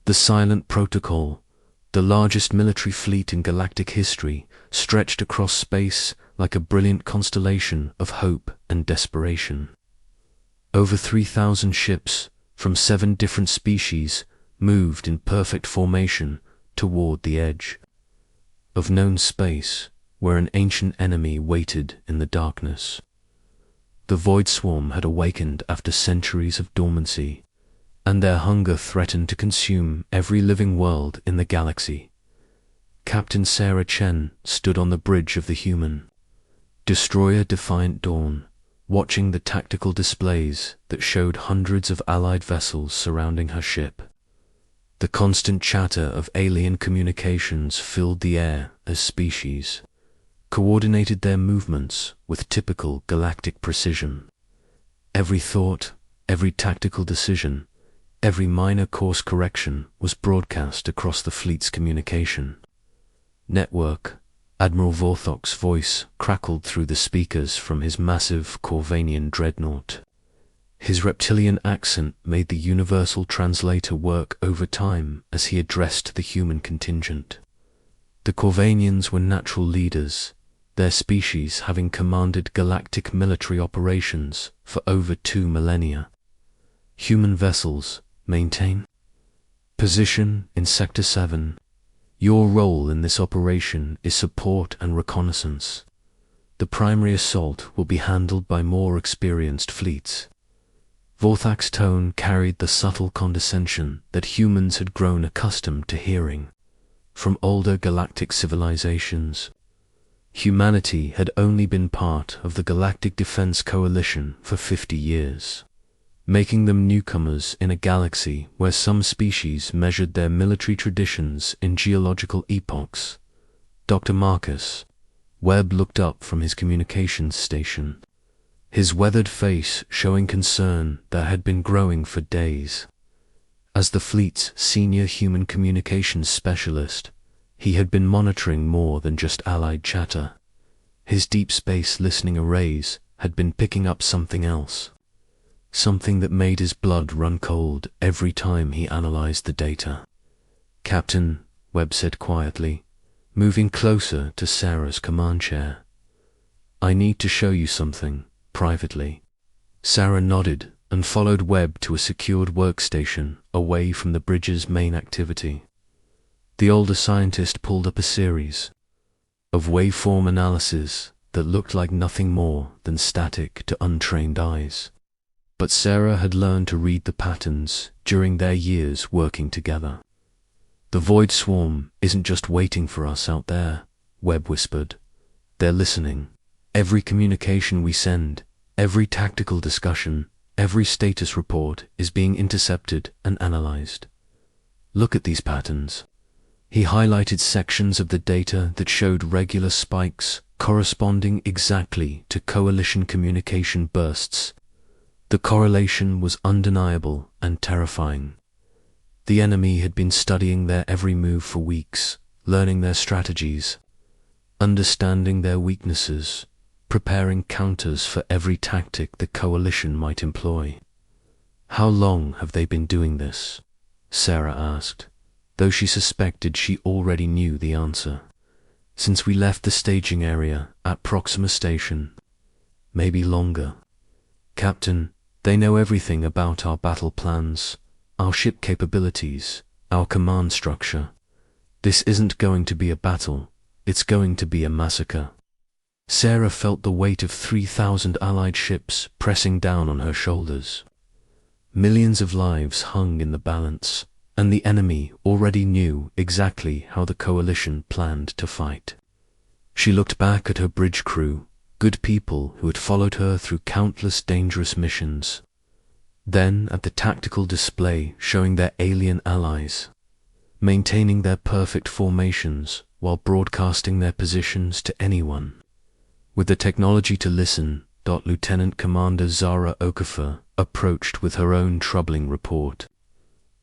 The Silent Protocol, the largest military fleet in galactic history, stretched across space like a brilliant constellation of hope and desperation. Over 3,000 ships from 7 different species moved in perfect formation toward the edge of known space, where an ancient enemy waited in the darkness. The Void Swarm had awakened after centuries of dormancy, and their hunger threatened to consume every living world in the galaxy. Captain Sarah Chen stood on the bridge of the human destroyer Defiant Dawn, watching the tactical displays that showed hundreds of Allied vessels surrounding her ship. The constant chatter of alien communications filled the air as species coordinated their movements with typical galactic precision. Every thought, every tactical decision, every minor course correction was broadcast across the fleet's communication network. Admiral Vorthok's voice crackled through the speakers from his massive Corvanian dreadnought. His reptilian accent made the universal translator work overtime as he addressed the human contingent. The Corvanians were natural leaders, their species having commanded galactic military operations for over 2 millennia. Human vessels, maintain position in Sector 7. Your role in this operation is support and reconnaissance. The primary assault will be handled by more experienced fleets. Vorthok's tone carried the subtle condescension that humans had grown accustomed to hearing from older galactic civilizations. Humanity had only been part of the Galactic Defense Coalition for 50 years, making them newcomers in a galaxy where some species measured their military traditions in geological epochs. Dr. Marcus Webb looked up from his communications station, his weathered face showing concern that had been growing for days. As the fleet's senior human communications specialist, he had been monitoring more than just Allied chatter. His deep space listening arrays had been picking up something else. Something that made his blood run cold every time he analyzed the data. Captain, Webb said quietly, moving closer to Sarah's command chair. I need to show you something, privately. Sarah nodded and followed Webb to a secured workstation away from the bridge's main activity. The older scientist pulled up a series of waveform analyses that looked like nothing more than static to untrained eyes. But Sarah had learned to read the patterns during their years working together. The Void Swarm isn't just waiting for us out there, Webb whispered. They're listening. Every communication we send, every tactical discussion, every status report is being intercepted and analyzed. Look at these patterns. He highlighted sections of the data that showed regular spikes corresponding exactly to coalition communication bursts. The correlation was undeniable and terrifying. The enemy had been studying their every move for weeks, learning their strategies, understanding their weaknesses, preparing counters for every tactic the coalition might employ. How long have they been doing this? Sarah asked, though she suspected she already knew the answer. Since we left the staging area at Proxima Station. Maybe longer. Captain, they know everything about our battle plans, our ship capabilities, our command structure. This isn't going to be a battle, it's going to be a massacre. Sarah felt the weight of 3,000 Allied ships pressing down on her shoulders. Millions of lives hung in the balance, and the enemy already knew exactly how the coalition planned to fight. She looked back at her bridge crew, good people who had followed her through countless dangerous missions. Then at the tactical display showing their alien allies, maintaining their perfect formations while broadcasting their positions to anyone. With the technology to listen, Lieutenant Commander Zara Okafor approached with her own troubling report.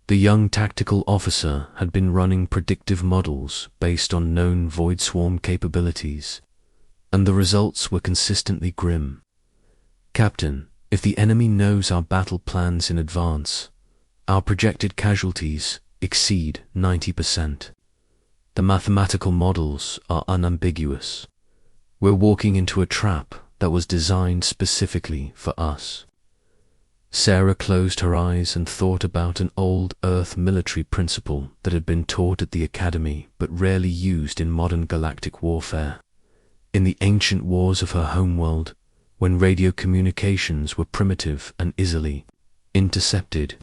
The young tactical officer had been running predictive models based on known Void Swarm capabilities, and the results were consistently grim. Captain, if the enemy knows our battle plans in advance, our projected casualties, exceed 90%. The mathematical models are unambiguous. We're walking into a trap that was designed specifically for us. Sarah closed her eyes and thought about an old Earth military principle that had been taught at the Academy but rarely used in modern galactic warfare. In the ancient wars of her homeworld, when radio communications were primitive and easily intercepted,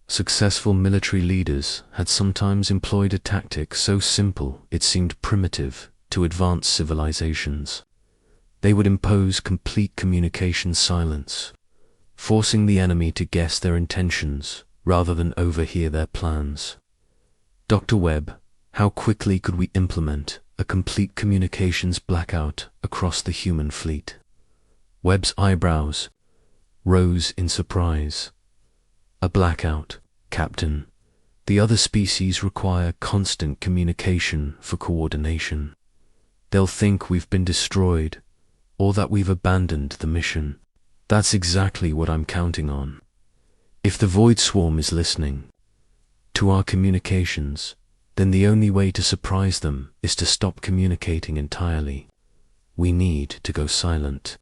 successful military leaders had sometimes employed a tactic so simple it seemed primitive to advanced civilizations. They would impose complete communication silence, forcing the enemy to guess their intentions rather than overhear their plans. Dr. Webb, how quickly could we implement a complete communications blackout across the human fleet? Webb's eyebrows rose in surprise. A blackout, Captain. The other species require constant communication for coordination. They'll think we've been destroyed or that we've abandoned the mission. That's exactly what I'm counting on. If the Void Swarm is listening to our communications, then the only way to surprise them is to stop communicating entirely. We need to go silent.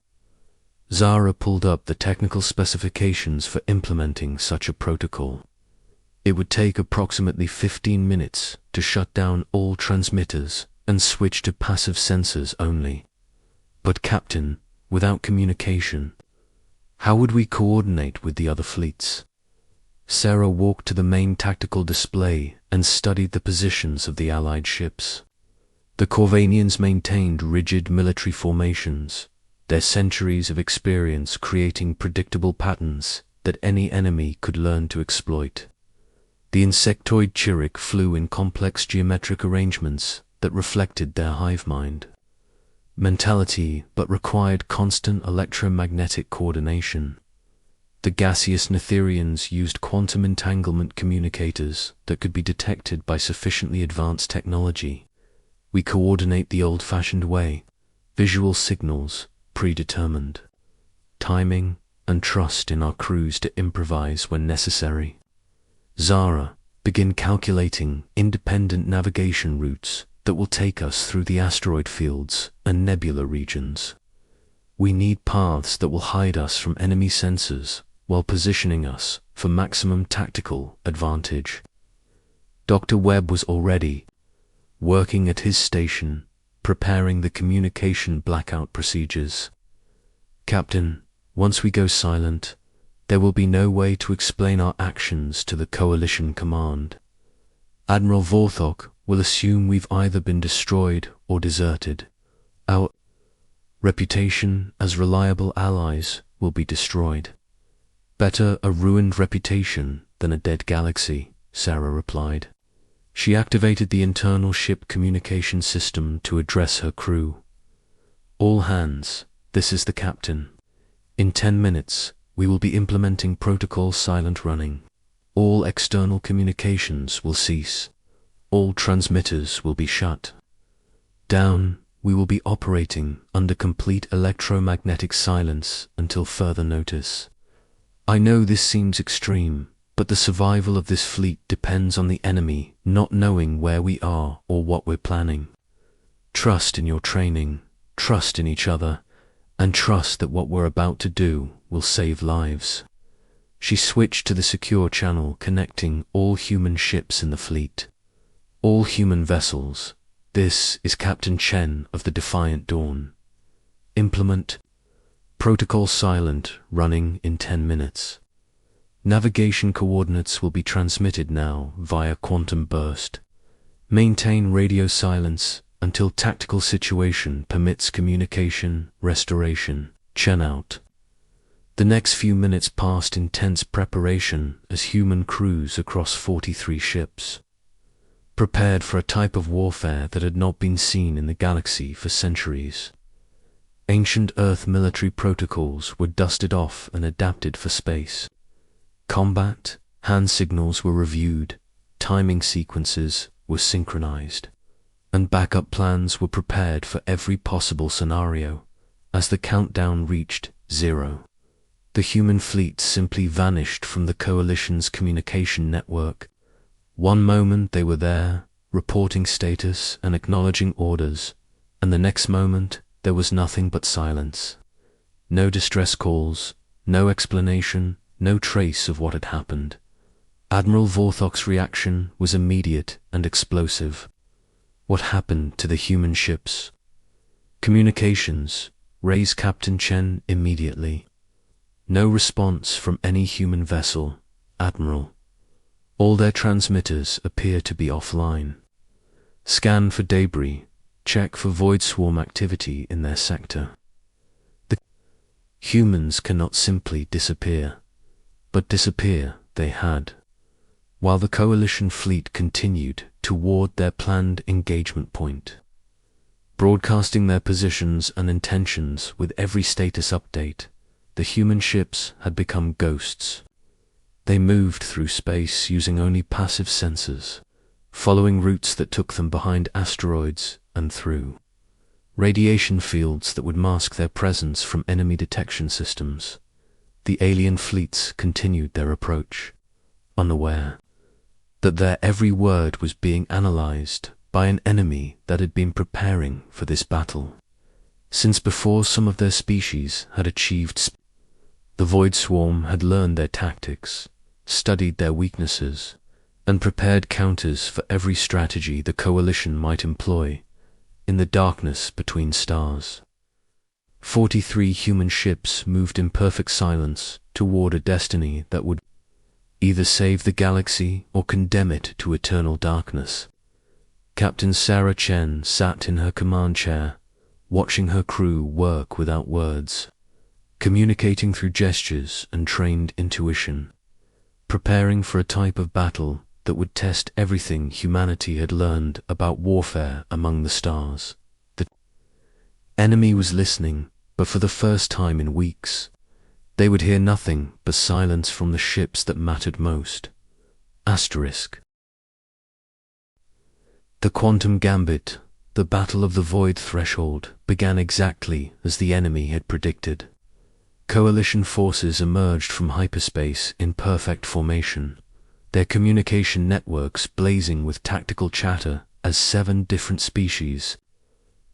Zara pulled up the technical specifications for implementing such a protocol. It would take approximately 15 minutes to shut down all transmitters and switch to passive sensors only. But Captain, without communication, how would we coordinate with the other fleets? Sarah walked to the main tactical display and studied the positions of the Allied ships. The Corvanians maintained rigid military formations, their centuries of experience creating predictable patterns that any enemy could learn to exploit. The insectoid Chirrut flew in complex geometric arrangements that reflected their hive mind mentality but required constant electromagnetic coordination. The gaseous Netherians used quantum entanglement communicators that could be detected by sufficiently advanced technology. We coordinate the old-fashioned way, visual signals, predetermined, timing, and trust in our crews to improvise when necessary. Zara, begin calculating independent navigation routes that will take us through the asteroid fields and nebula regions. We need paths that will hide us from enemy sensors while positioning us for maximum tactical advantage. Dr. Webb was already working at his station, preparing the communication blackout procedures. Captain, once we go silent, there will be no way to explain our actions to the Coalition Command. Admiral Vorthok will assume we've either been destroyed or deserted. Our reputation as reliable allies will be destroyed. Better a ruined reputation than a dead galaxy, Sarah replied. She activated the internal ship communication system to address her crew. All hands, this is the captain. In 10 minutes, we will be implementing protocol silent running. All external communications will cease. All transmitters will be shut down. We will be operating under complete electromagnetic silence until further notice. I know this seems extreme, but the survival of this fleet depends on the enemy not knowing where we are or what we're planning. Trust in your training, trust in each other, and trust that what we're about to do will save lives. She switched to the secure channel connecting all human ships in the fleet. All human vessels, this is Captain Chen of the Defiant Dawn. Implement protocol silent running in 10 minutes. Navigation coordinates will be transmitted now via quantum burst. Maintain radio silence until tactical situation permits communication restoration. Chen out. The next few minutes passed in tense preparation as human crews across 43 ships prepared for a type of warfare that had not been seen in the galaxy for centuries. Ancient Earth military protocols were dusted off and adapted for space. Combat, hand signals were reviewed, timing sequences were synchronized, and backup plans were prepared for every possible scenario. As the countdown reached 0, the human fleet simply vanished from the Coalition's communication network, One moment they were there, reporting status and acknowledging orders, and the next moment there was nothing but silence. No distress calls, no explanation, no trace of what had happened. Admiral Vorthok's reaction was immediate and explosive. What happened to the human ships? Communications, raise Captain Chen immediately. No response from any human vessel, Admiral. All their transmitters appear to be offline. Scan for debris, check for void swarm activity in their sector. The humans cannot simply disappear, but disappear they had, while the coalition fleet continued toward their planned engagement point, broadcasting their positions and intentions with every status update. The human ships had become ghosts. They moved through space using only passive sensors, following routes that took them behind asteroids and through radiation fields that would mask their presence from enemy detection systems. The alien fleets continued their approach, unaware that their every word was being analyzed by an enemy that had been preparing for this battle since before some of their species had achieved. The Void Swarm had learned their tactics, studied their weaknesses, and prepared counters for every strategy the coalition might employ in the darkness between stars. 43 human ships moved in perfect silence toward a destiny that would either save the galaxy or condemn it to eternal darkness. Captain Sarah Chen sat in her command chair, watching her crew work without words, communicating through gestures and trained intuition, preparing for a type of battle that would test everything humanity had learned about warfare among the stars. The enemy was listening, but for the first time in weeks, they would hear nothing but silence from the ships that mattered most. Asterisk. The Quantum Gambit, the Battle of the Void Threshold, began exactly as the enemy had predicted. Coalition forces emerged from hyperspace in perfect formation, their communication networks blazing with tactical chatter as 7 different species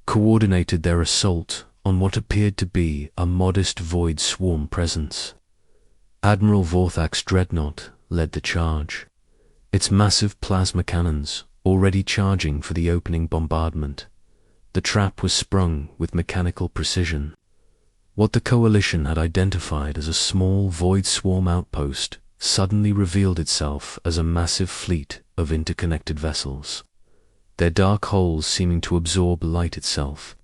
coordinated their assault on what appeared to be a modest void swarm presence. Admiral Vorthok's dreadnought led the charge, its massive plasma cannons already charging for the opening bombardment. The trap was sprung with mechanical precision. What the coalition had identified as a small void swarm outpost suddenly revealed itself as a massive fleet of interconnected vessels, their dark holes seeming to absorb light itself.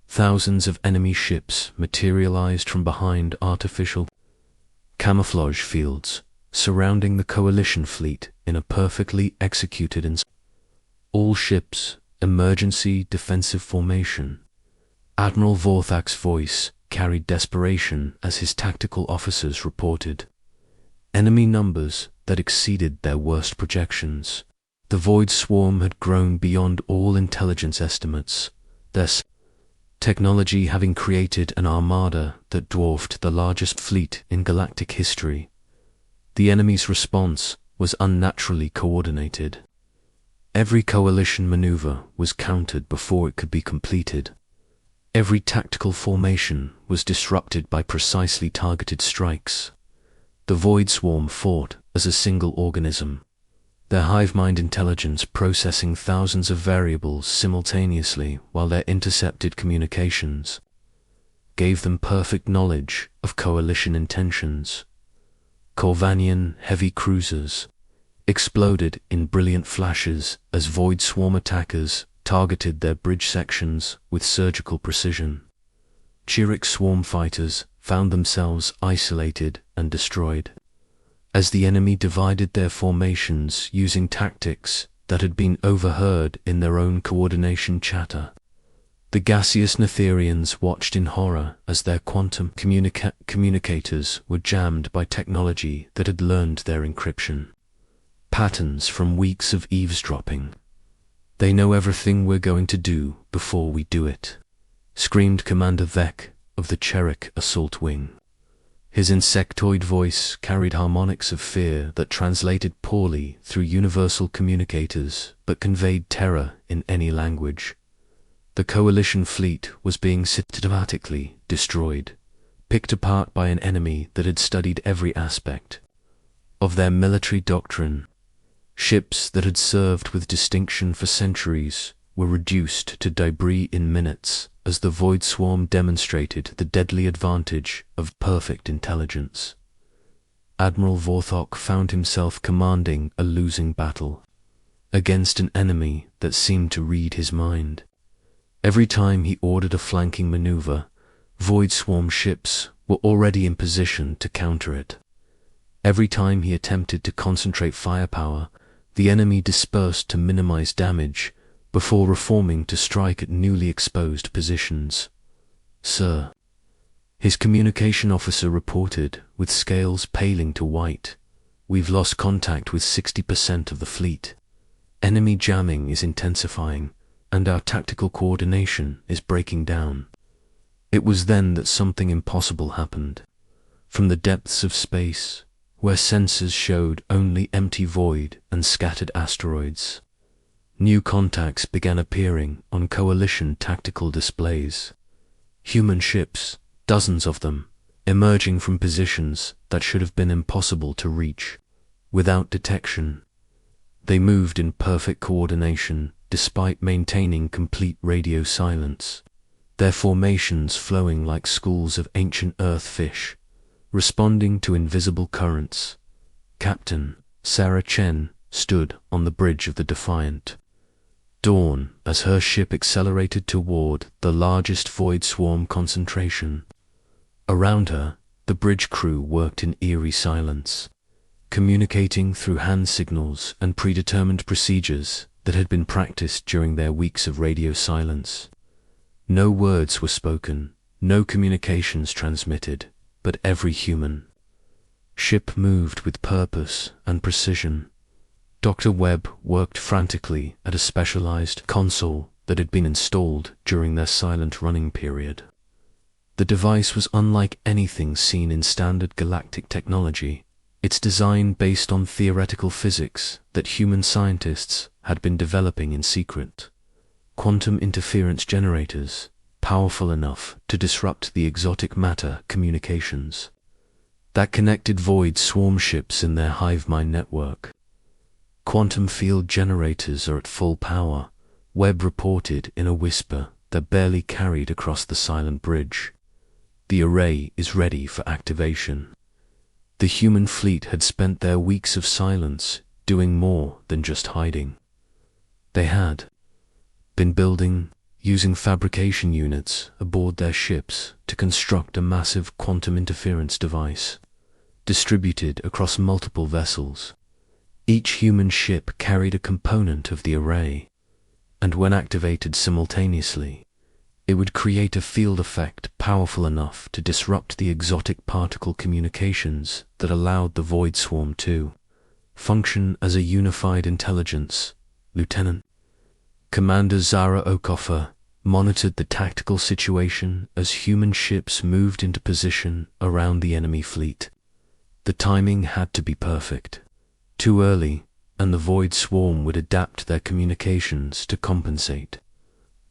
Thousands of enemy ships materialized from behind artificial camouflage fields, surrounding the coalition fleet in a perfectly executed all ships, emergency defensive formation. Admiral Vorthok's voice carried desperation as his tactical officers reported enemy numbers that exceeded their worst projections. The Void Swarm had grown beyond all intelligence estimates, their technology having created an armada that dwarfed the largest fleet in galactic history. The enemy's response was unnaturally coordinated. Every coalition maneuver was countered before it could be completed. Every tactical formation was disrupted by precisely targeted strikes. The Void Swarm fought as a single organism, their hive-mind intelligence processing thousands of variables simultaneously while their intercepted communications gave them perfect knowledge of coalition intentions. Corvanian heavy cruisers exploded in brilliant flashes as Void Swarm attackers targeted their bridge sections with surgical precision. Chirrut swarm fighters found themselves isolated and destroyed, as the enemy divided their formations using tactics that had been overheard in their own coordination chatter. The gaseous Netherians watched in horror as their quantum communicators were jammed by technology that had learned their encryption patterns from weeks of eavesdropping. "They know everything we're going to do before we do it," screamed Commander Vec of the Chirrut Assault Wing. His insectoid voice carried harmonics of fear that translated poorly through universal communicators but conveyed terror in any language. The coalition fleet was being systematically destroyed, picked apart by an enemy that had studied every aspect of their military doctrine. Ships that had served with distinction for centuries were reduced to debris in minutes as the Void Swarm demonstrated the deadly advantage of perfect intelligence. Admiral Vorthok found himself commanding a losing battle against an enemy that seemed to read his mind. Every time he ordered a flanking maneuver, Void Swarm ships were already in position to counter it. Every time he attempted to concentrate firepower, the enemy dispersed to minimize damage before reforming to strike at newly exposed positions. "Sir," his communication officer reported, with scales paling to white, "we've lost contact with 60% of the fleet. Enemy jamming is intensifying, and our tactical coordination is breaking down." It was then that something impossible happened. From the depths of space, where sensors showed only empty void and scattered asteroids, new contacts began appearing on coalition tactical displays. Human ships, dozens of them, emerging from positions that should have been impossible to reach. Without detection, they moved in perfect coordination despite maintaining complete radio silence, their formations flowing like schools of ancient earth fish, responding to invisible currents. Captain Sarah Chen stood on the bridge of the Defiant Dawn as her ship accelerated toward the largest Void Swarm concentration. Around her, the bridge crew worked in eerie silence, communicating through hand signals and predetermined procedures that had been practiced during their weeks of radio silence. No words were spoken, no communications transmitted, but every human ship moved with purpose and precision. Dr. Webb worked frantically at a specialized console that had been installed during their silent running period. The device was unlike anything seen in standard galactic technology, its design based on theoretical physics that human scientists had been developing in secret. Quantum interference generators, powerful enough to disrupt the exotic matter communications that connected Void Swarm ships in their hive mind network. Quantum field generators are at full power, Webb reported in a whisper that barely carried across the silent bridge. The array is ready for activation. The human fleet had spent their weeks of silence doing more than just hiding. They had been building, using fabrication units aboard their ships to construct a massive quantum interference device, distributed across multiple vessels. Each human ship carried a component of the array, and when activated simultaneously, it would create a field effect powerful enough to disrupt the exotic particle communications that allowed the Void Swarm to function as a unified intelligence. Lieutenant Commander Zara Okoffer monitored the tactical situation as human ships moved into position around the enemy fleet. The timing had to be perfect. Too early, and the Void Swarm would adapt their communications to compensate.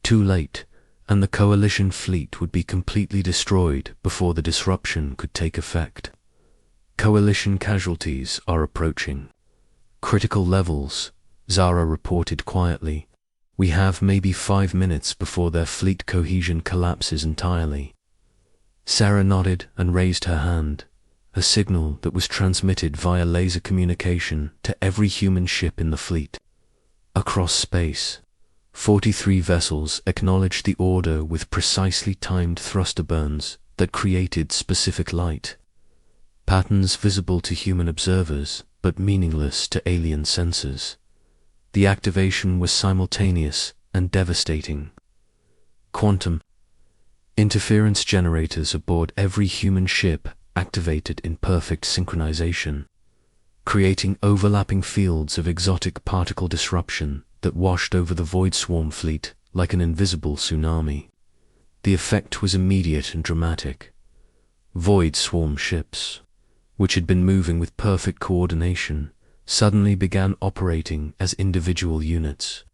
Too late, and the coalition fleet would be completely destroyed before the disruption could take effect. Coalition casualties are approaching critical levels, Zara reported quietly. We have maybe 5 minutes before their fleet cohesion collapses entirely. Sarah nodded and raised her hand, a signal that was transmitted via laser communication to every human ship in the fleet. Across space, 43 vessels acknowledged the order with precisely timed thruster burns that created specific light, patterns visible to human observers but meaningless to alien sensors. The activation was simultaneous and devastating. Quantum interference generators aboard every human ship activated in perfect synchronization, creating overlapping fields of exotic particle disruption that washed over the Void Swarm fleet like an invisible tsunami. The effect was immediate and dramatic. Void Swarm ships, which had been moving with perfect coordination, suddenly began operating as individual units.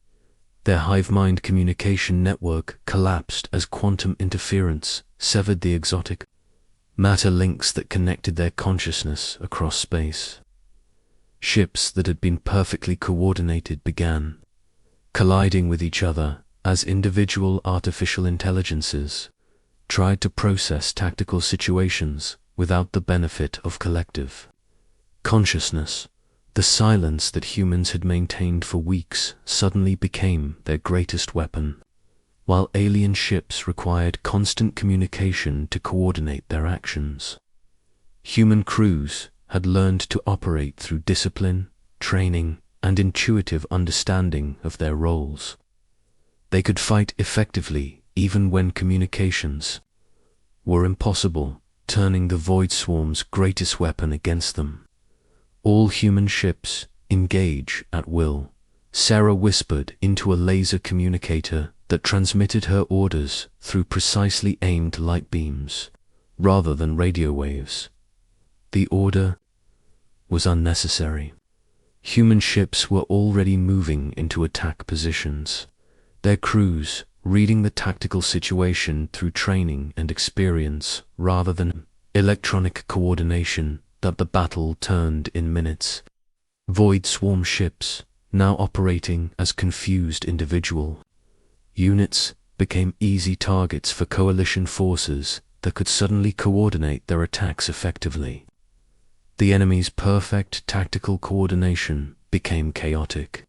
Their hive-mind communication network collapsed as quantum interference severed the exotic matter links that connected their consciousness across space. Ships that had been perfectly coordinated began colliding with each other as individual artificial intelligences tried to process tactical situations without the benefit of collective consciousness. The silence that humans had maintained for weeks suddenly became their greatest weapon. While alien ships required constant communication to coordinate their actions, human crews had learned to operate through discipline, training, and intuitive understanding of their roles. They could fight effectively even when communications were impossible, turning the Void Swarm's greatest weapon against them. All human ships engage at will, Sarah whispered into a laser communicator that transmitted her orders through precisely aimed light beams, rather than radio waves. The order was unnecessary. Human ships were already moving into attack positions, their crews reading the tactical situation through training and experience rather than electronic coordination that the battle turned in minutes. Void Swarm ships, now operating as confused individual units, became easy targets for coalition forces that could suddenly coordinate their attacks effectively. The enemy's perfect tactical coordination became chaotic.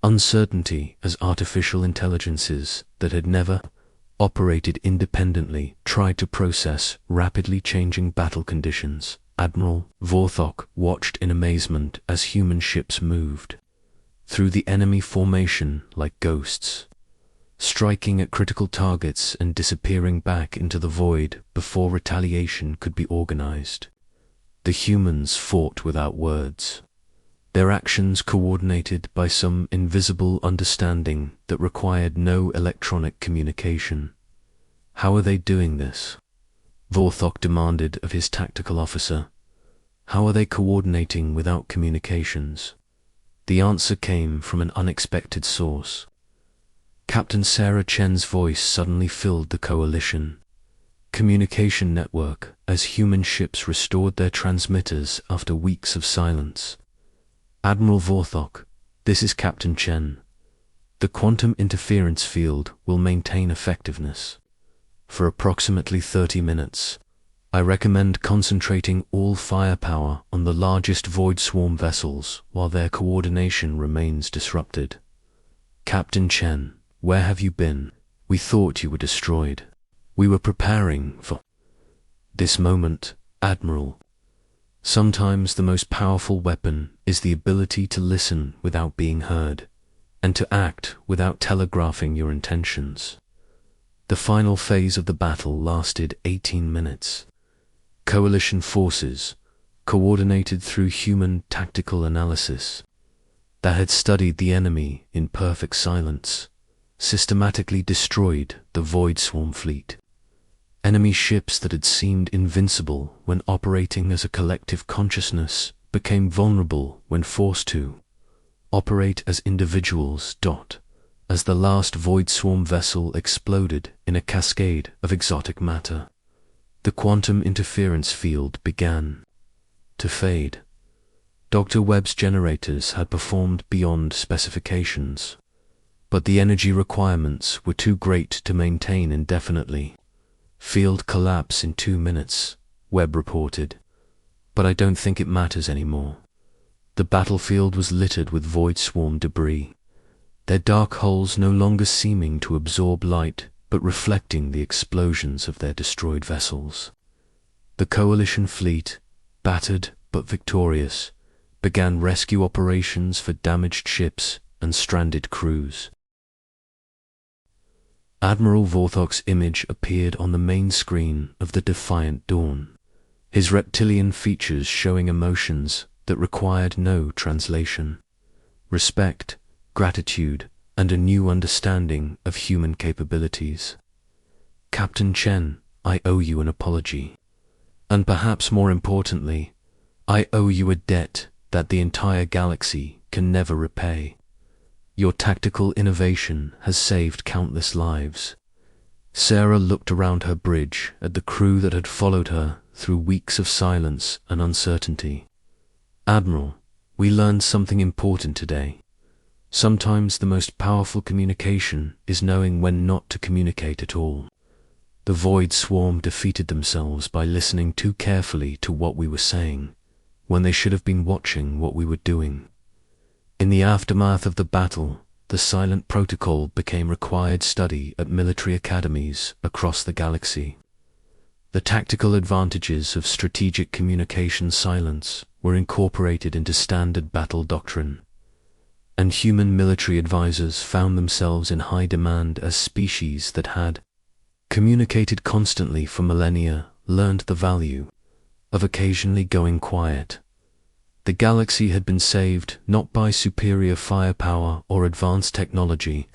Uncertainty as artificial intelligences that had never operated independently tried to process rapidly changing battle conditions. Admiral Vorthok watched in amazement as human ships moved through the enemy formation like ghosts, striking at critical targets and disappearing back into the void before retaliation could be organized. The humans fought without words, their actions coordinated by some invisible understanding that required no electronic communication. How are they doing this? Vorthok demanded of his tactical officer. How are they coordinating without communications? The answer came from an unexpected source. Captain Sarah Chen's voice suddenly filled the coalition communication network as human ships restored their transmitters after weeks of silence. Admiral Vorthok, this is Captain Chen. The quantum interference field will maintain effectiveness for approximately 30 minutes. I recommend concentrating all firepower on the largest Void Swarm vessels while their coordination remains disrupted. Captain Chen, where have you been? We thought you were destroyed. We were preparing for this moment, Admiral. Sometimes the most powerful weapon is the ability to listen without being heard, and to act without telegraphing your intentions. The final phase of the battle lasted 18 minutes. Coalition forces, coordinated through human tactical analysis, that had studied the enemy in perfect silence, systematically destroyed the Void Swarm fleet. Enemy ships that had seemed invincible when operating as a collective consciousness became vulnerable when forced to operate as individuals. As the last Void Swarm vessel exploded in a cascade of exotic matter, the quantum interference field began to fade. Dr. Webb's generators had performed beyond specifications, but the energy requirements were too great to maintain indefinitely. Field collapse in 2 minutes, Webb reported, but I don't think it matters anymore. The battlefield was littered with Void Swarm debris, their dark holes no longer seeming to absorb light but reflecting the explosions of their destroyed vessels. The coalition fleet, battered but victorious, began rescue operations for damaged ships and stranded crews. Admiral Vorthok's image appeared on the main screen of the Defiant Dawn, his reptilian features showing emotions that required no translation. Respect, gratitude, and a new understanding of human capabilities. Captain Chen, I owe you an apology. And perhaps more importantly, I owe you a debt that the entire galaxy can never repay. Your tactical innovation has saved countless lives. Sarah looked around her bridge at the crew that had followed her through weeks of silence and uncertainty. Admiral, we learned something important today. Sometimes the most powerful communication is knowing when not to communicate at all. The Void Swarm defeated themselves by listening too carefully to what we were saying, when they should have been watching what we were doing. In the aftermath of the battle, the silent protocol became required study at military academies across the galaxy. The tactical advantages of strategic communication silence were incorporated into standard battle doctrine, and human military advisors found themselves in high demand as species that had communicated constantly for millennia learned the value of occasionally going quiet. The galaxy had been saved not by superior firepower or advanced technology,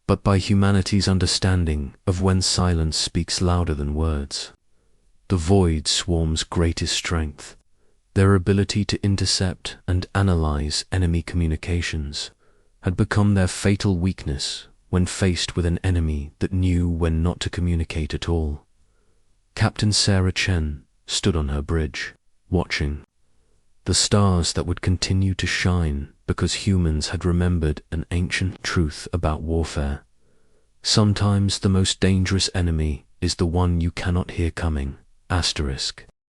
but by humanity's understanding of when silence speaks louder than words. The Void Swarm's greatest strength, their ability to intercept and analyze enemy communications, had become their fatal weakness when faced with an enemy that knew when not to communicate at all. Captain Sarah Chen stood on her bridge, watching the stars that would continue to shine because humans had remembered an ancient truth about warfare. Sometimes the most dangerous enemy is the one you cannot hear coming. Asterisk.